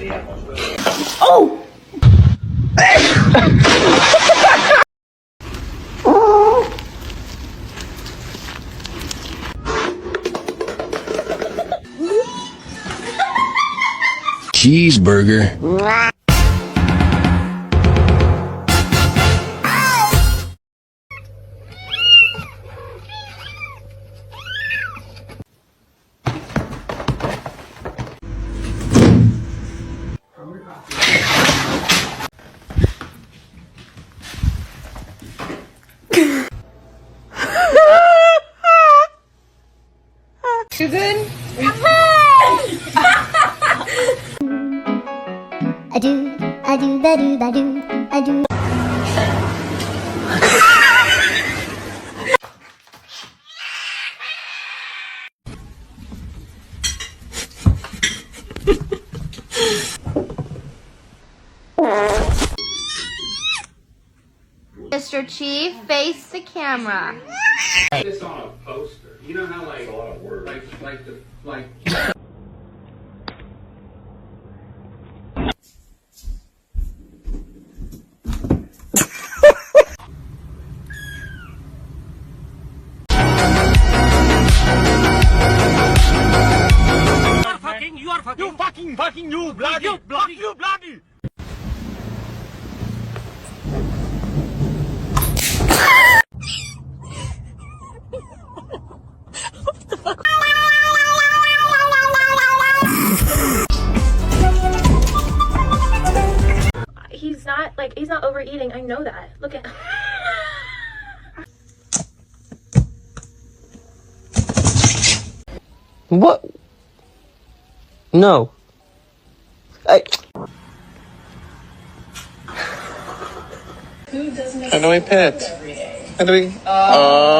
Oh! Cheeseburger. You good? I do, ba do, ba do, I do. Mr. Chief, face the camera. This on a poster. You know how like a lot of words. Like You fucking, you bloody. He's not overeating. I know that. Look at. What? No. How do we pet? How do we? Oh.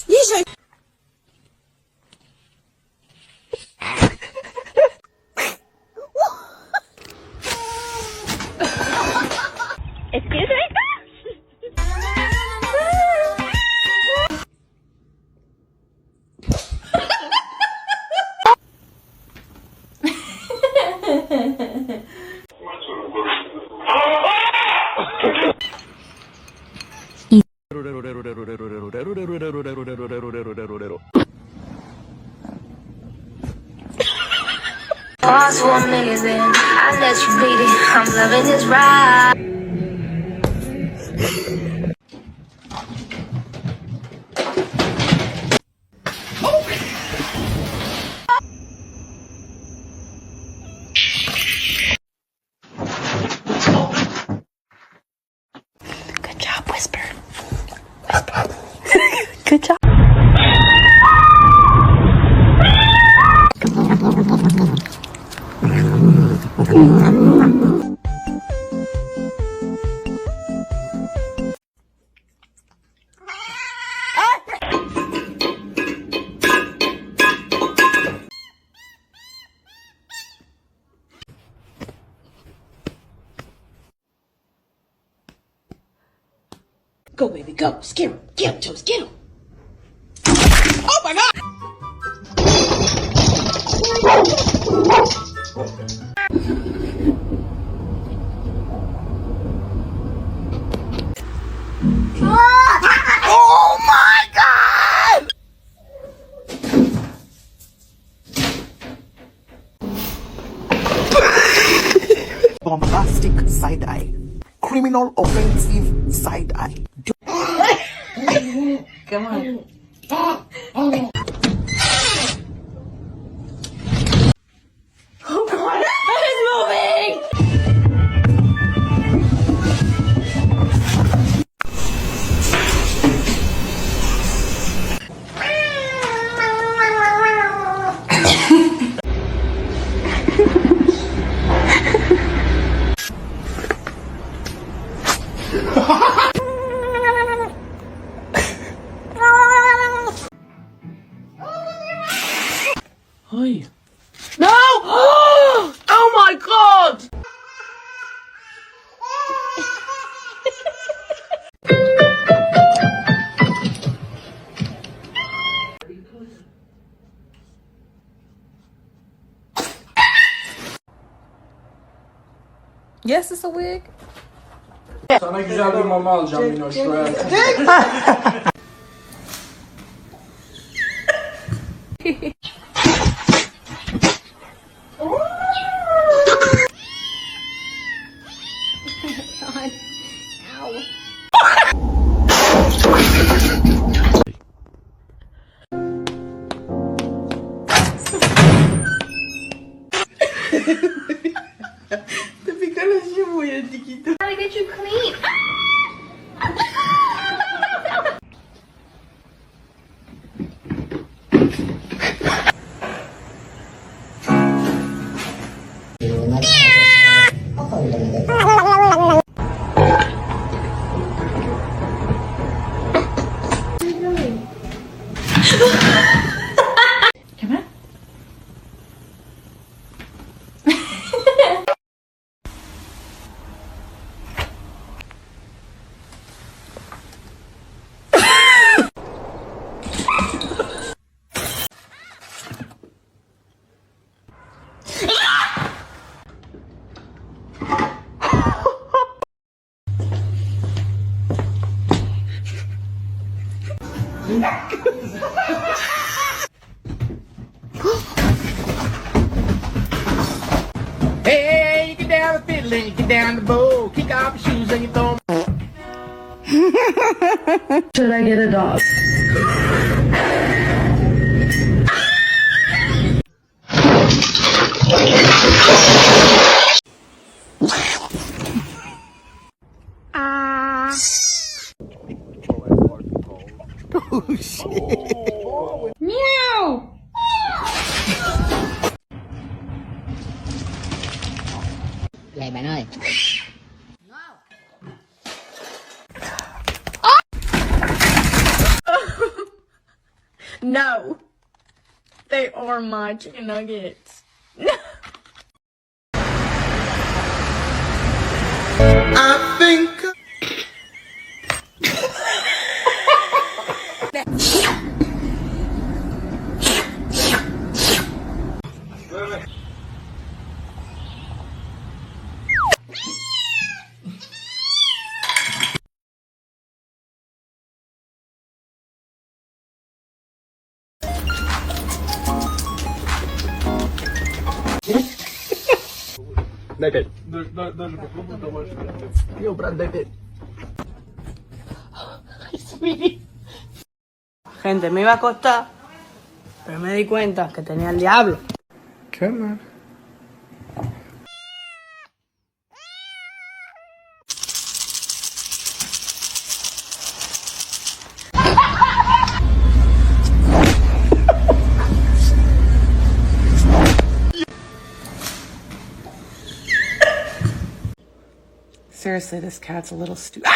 Excuse me? Pause for a minute, then I let you beat it. I'm loving this ride. Good job, Whisper. Good job. Go, baby, go. Scare him. Get him, Toes. Get him. Oh, my God. Oh, my God. Bombastic side-eye. Criminal offensive side-eye. Come on. Oh God! It's moving! Hi. No! Oh my god! Yes, it's a wig. Sana güzel bir mama alacağım Minoş. Gotta get you clean. Hey, you get down the fiddle and you get down the bow. Kick off your shoes and you throw 'em. Should I get a dog? Oh shit. Meow. Vậy bạn ơi. No. They are my chicken nuggets. I think. Dajte. Yo, Brad, dajte. Gente, me iba a acostar, pero me di cuenta que tenía el diablo. ¿Qué, man? Seriously, this cat's a little stupid.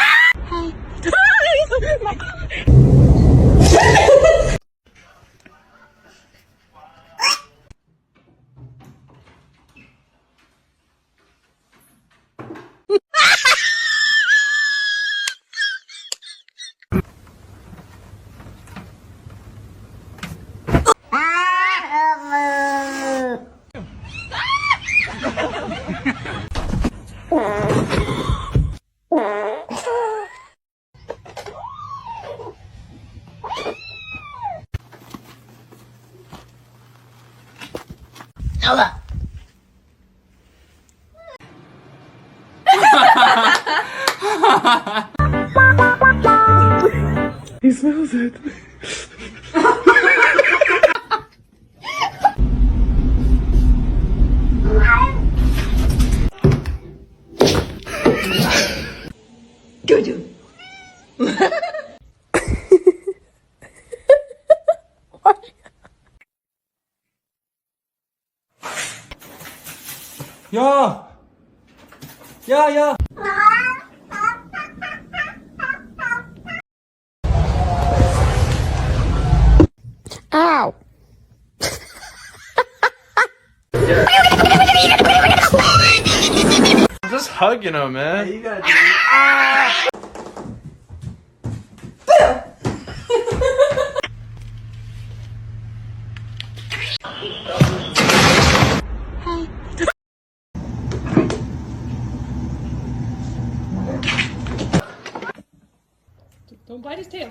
He smells it. Go do. Ja! Ja, ja! hugging him, man. You gotta do it. Don't bite his tail.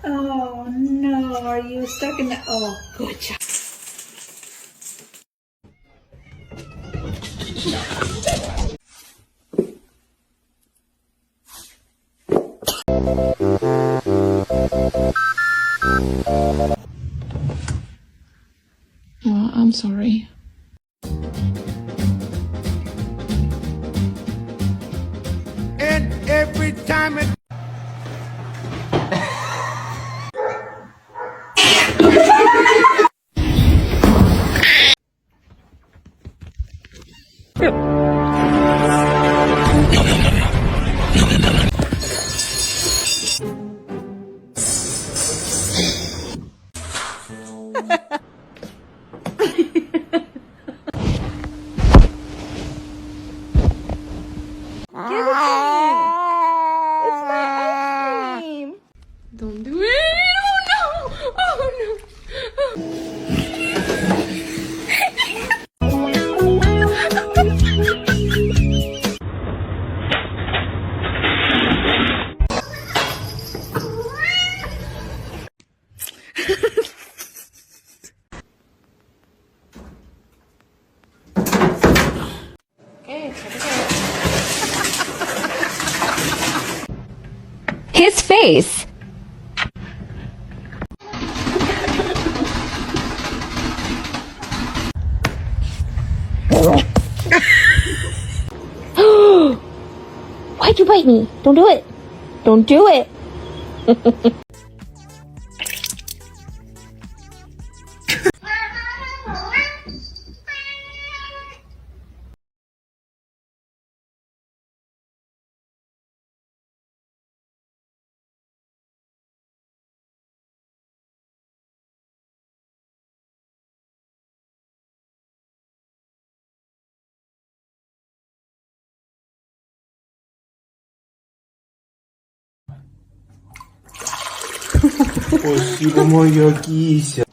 Oh no, are you stuck in the. Oh, good job. Oh, I'm sorry. And every time it. Don't do it. Oh no. Oh His face. Why'd you bite me? Don't do it. Don't do it. Спасибо, моя кися.